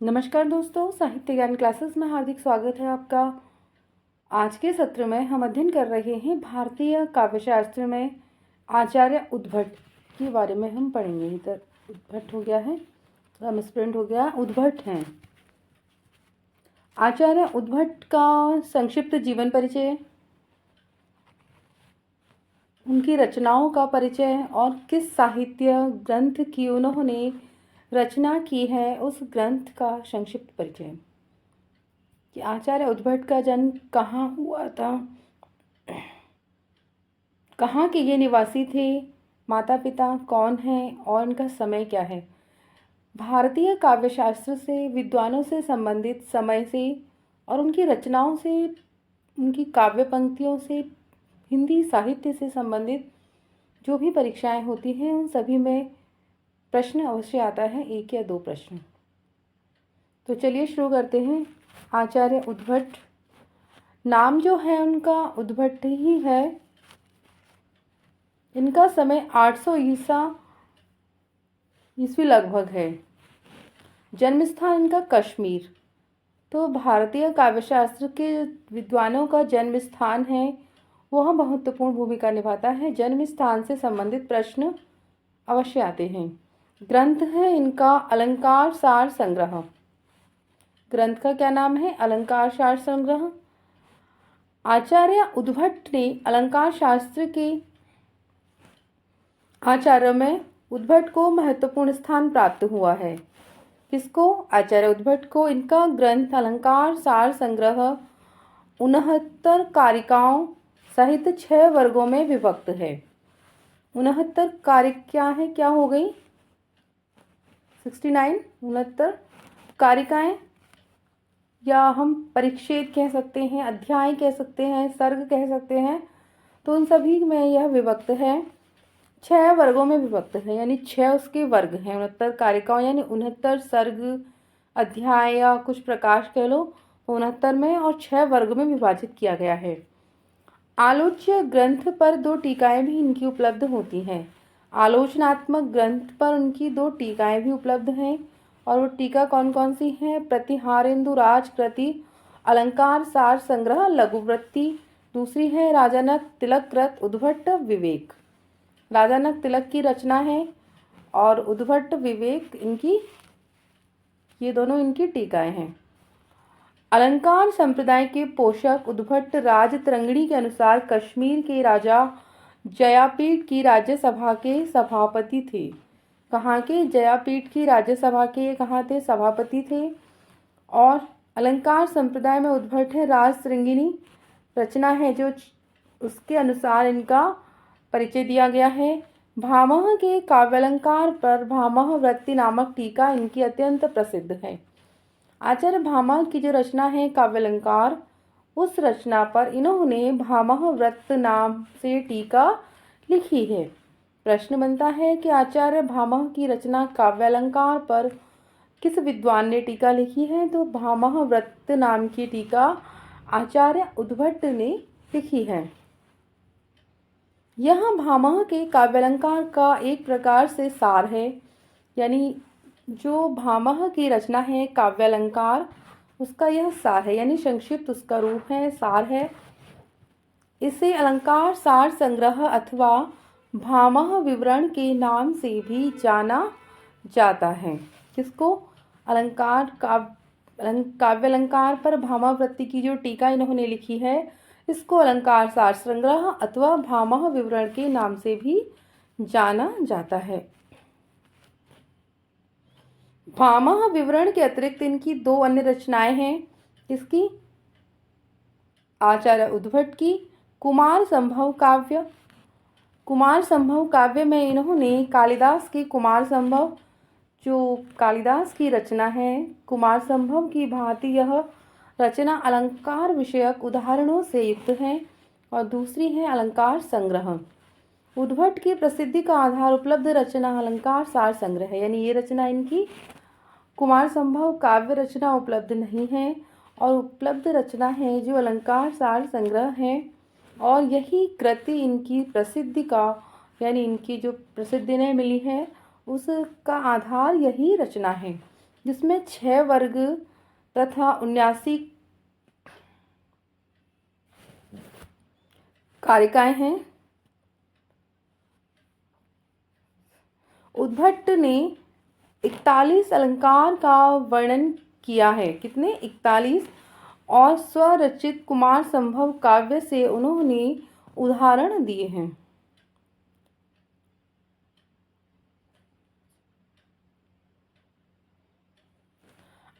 नमस्कार दोस्तों, साहित्य ज्ञान क्लासेस में हार्दिक स्वागत है आपका। आज के सत्र में हम अध्ययन कर रहे हैं भारतीय काव्यशास्त्र में आचार्य उद्भट के बारे में हम पढ़ेंगे। इधर उद्भट हो गया है, थोड़ा मिसप्रिंट हो गया, उद्भट हैं। आचार्य उद्भट का संक्षिप्त जीवन परिचय, उनकी रचनाओं का परिचय और किस साहित्य ग्रंथ की उन्होंने रचना की है उस ग्रंथ का संक्षिप्त परिचय। कि आचार्य उद्भट का जन्म कहाँ हुआ था, कहाँ के ये निवासी थे, माता पिता कौन हैं और इनका समय क्या है। भारतीय काव्यशास्त्र से, विद्वानों से संबंधित समय से और उनकी रचनाओं से, उनकी काव्य पंक्तियों से, हिंदी साहित्य से संबंधित जो भी परीक्षाएं होती हैं उन सभी में प्रश्न अवश्य आता है, एक या दो प्रश्न। तो चलिए शुरू करते हैं। आचार्य उद्भट, नाम जो है उनका उद्भट ही है। इनका समय 800 ईस्वी लगभग है। जन्म स्थान इनका कश्मीर। तो भारतीय काव्यशास्त्र के विद्वानों का जन्म स्थान है वह महत्वपूर्ण भूमिका निभाता है। जन्म स्थान से संबंधित प्रश्न अवश्य आते हैं। ग्रंथ है इनका अलंकार सार संग्रह। ग्रंथ का क्या नाम है? अलंकार सार संग्रह। आचार्य उद्भट ने अलंकार शास्त्र के आचार्य में उद्भट को महत्वपूर्ण स्थान प्राप्त हुआ है। किसको? आचार्य उद्भट को। इनका ग्रंथ अलंकार सार संग्रह 69 कारिकाओं सहित 6 वर्गों में विभक्त है। 69 कारिक क्या है, क्या हो गई? 69 69 कारिकाएं, या हम परिच्छेद कह सकते हैं, अध्याय कह सकते हैं, सर्ग कह सकते हैं। तो उन सभी में यह विभक्त है, 6 वर्गों में विभक्त है, यानी 6 उसके वर्ग हैं। 69 कारिकाओं यानी 69 सर्ग, अध्याय या कुछ प्रकाश कह लो, 69 में और 6 वर्ग में विभाजित किया गया है। आलोच्य ग्रंथ पर 2 टीकाएं भी इनकी उपलब्ध होती हैं। आलोचनात्मक ग्रंथ पर उनकी 2 टीकाएं भी उपलब्ध हैं। और वो टीका कौन कौन सी हैं? प्रतिहारेंदु राज कृति अलंकार सार संग्रह लघुवृत्ति, दूसरी है राजानक तिलक कृत उद्भट विवेक। राजानक तिलक की रचना है और उद्भट विवेक इनकी, ये दोनों इनकी टीकाएं हैं। अलंकार संप्रदाय के पोषक उद्भट राजतरंगिणी के अनुसार कश्मीर के राजा जयापीठ की राज्यसभा के सभापति थे। कहाँ के? जयापीठ की राज्यसभा के ये कहाँ थे? सभापति थे। और अलंकार संप्रदाय में उद्भट है राजतरंगिणी रचना है जो उसके अनुसार इनका परिचय दिया गया है। भामह के काव्यालंकार पर भामह वृत्ति नामक टीका इनकी अत्यंत प्रसिद्ध है। आचार्य भामह की जो रचना है काव्यालंकार, उस रचना पर इन्होंने भामह वृत्त नाम से टीका लिखी है। प्रश्न बनता है कि आचार्य भामह की रचना काव्यालंकार पर किस विद्वान ने टीका लिखी है? तो भामह वृत्त नाम की टीका आचार्य उद्भट ने लिखी है। यह भामह के काव्यालंकार का एक प्रकार से सार है, यानी जो भामह की रचना है काव्यालंकार उसका यह सार है, यानी संक्षिप्त उसका रूप है, सार है। इसे अलंकार सार संग्रह अथवा भामह विवरण के नाम से भी जाना जाता है। किसको? अलंकार काव्यालंकार पर भामह वृत्ति की जो टीका इन्होंने लिखी है इसको अलंकार सार संग्रह अथवा भामह विवरण के नाम से भी जाना जाता है। भामह विवरण के अतिरिक्त इनकी 2 अन्य रचनाएं हैं। इसकी आचार्य उद्भट की कुमार संभव काव्य। कुमार संभव काव्य में इन्होंने कालिदास की कुमार संभव, जो कालिदास की रचना है कुमार संभव की भांति यह रचना अलंकार विषयक उदाहरणों से युक्त है। और दूसरी है अलंकार संग्रह। उद्भट की प्रसिद्धि का आधार उपलब्ध रचना अलंकार सार संग्रह है, यानी ये रचना इनकी कुमार संभव काव्य रचना उपलब्ध नहीं है और उपलब्ध रचना है जो अलंकार सार संग्रह है। और यही कृति इनकी प्रसिद्धि का, यानी इनकी जो प्रसिद्धि ने मिली है उसका आधार यही रचना है। जिसमें 6 वर्ग तथा 79 कारिकाएं हैं। उद्भट ने 41 अलंकार का वर्णन किया है। कितने? 41। और स्वरचित कुमार संभव काव्य से उन्होंने उदाहरण दिए हैं।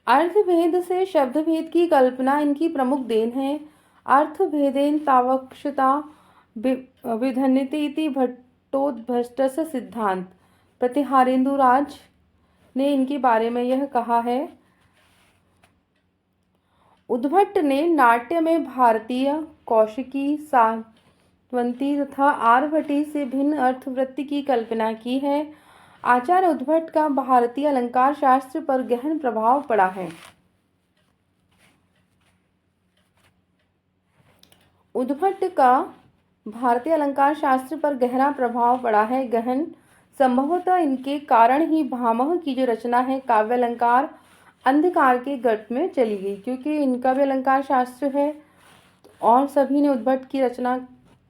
अर्थभेद से शब्दभेद की कल्पना इनकी प्रमुख देन है। अर्थभेदेन तावक्षता विधन्यते इति भट्टोद्भष्टस्य सिद्धांत। प्रतिहारेंदुराज ने इनके बारे में यह कहा है। उद्भट ने नाट्य में भारतीय कौशिकी, सावंती तथा आर्यभट्टी से भिन्न अर्थवृत्ति की कल्पना की है। आचार्य उद्भट का भारतीय अलंकार शास्त्र पर गहन प्रभाव पड़ा है। उद्भट का भारतीय अलंकार शास्त्र पर गहरा प्रभाव पड़ा है। गहन संभवतः इनके कारण ही भामह की जो रचना है काव्य अलंकार अंधकार के गर्त में चली गई, क्योंकि इनका भी अलंकार शास्त्र है और सभी ने उद्भट की रचना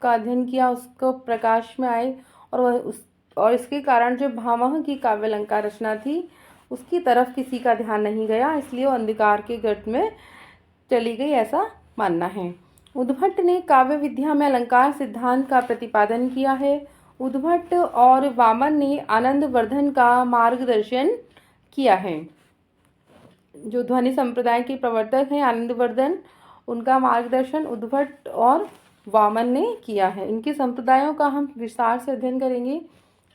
का अध्ययन किया, उसको प्रकाश में आए और इसके कारण जो भामह की काव्य अलंकार रचना थी उसकी तरफ किसी का ध्यान नहीं गया, इसलिए वो अंधकार के गर्त में चली गई, ऐसा मानना है। उद्भट ने काव्य विद्या में अलंकार सिद्धांत का प्रतिपादन किया है। उद्भट और वामन ने आनंदवर्धन का मार्गदर्शन किया है। जो ध्वनि संप्रदाय के प्रवर्तक हैं आनंदवर्धन, उनका मार्गदर्शन उद्भट और वामन ने किया है। इनके संप्रदायों का हम विस्तार से अध्ययन करेंगे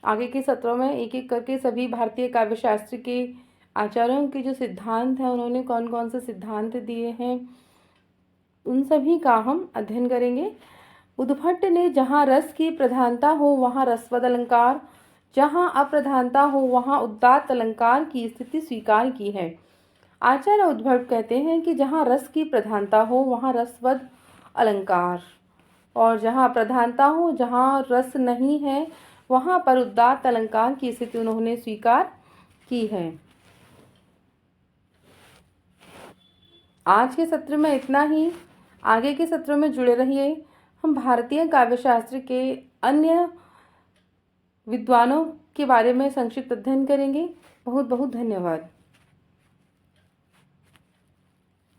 आगे के सत्रों में। एक एक करके सभी भारतीय काव्य शास्त्र के आचार्यों के जो सिद्धांत हैं, उन्होंने कौन कौन से सिद्धांत दिए हैं, उन सभी का हम अध्ययन करेंगे। उद्भट ने जहाँ रस की प्रधानता हो वहाँ रसवद अलंकार, जहाँ अप्रधानता हो वहाँ उदात्त अलंकार की स्थिति स्वीकार की है। आचार्य उद्भट कहते हैं कि जहाँ रस की प्रधानता हो वहाँ रसवद अलंकार, और जहाँ प्रधानता हो, जहाँ रस नहीं है, वहाँ पर उदात्त अलंकार की स्थिति उन्होंने स्वीकार की है। आज के सत्र में इतना ही। आगे के सत्रों में जुड़े रहिए। हम भारतीय काव्य शास्त्र के अन्य विद्वानों के बारे में संक्षिप्त अध्ययन करेंगे। बहुत बहुत धन्यवाद।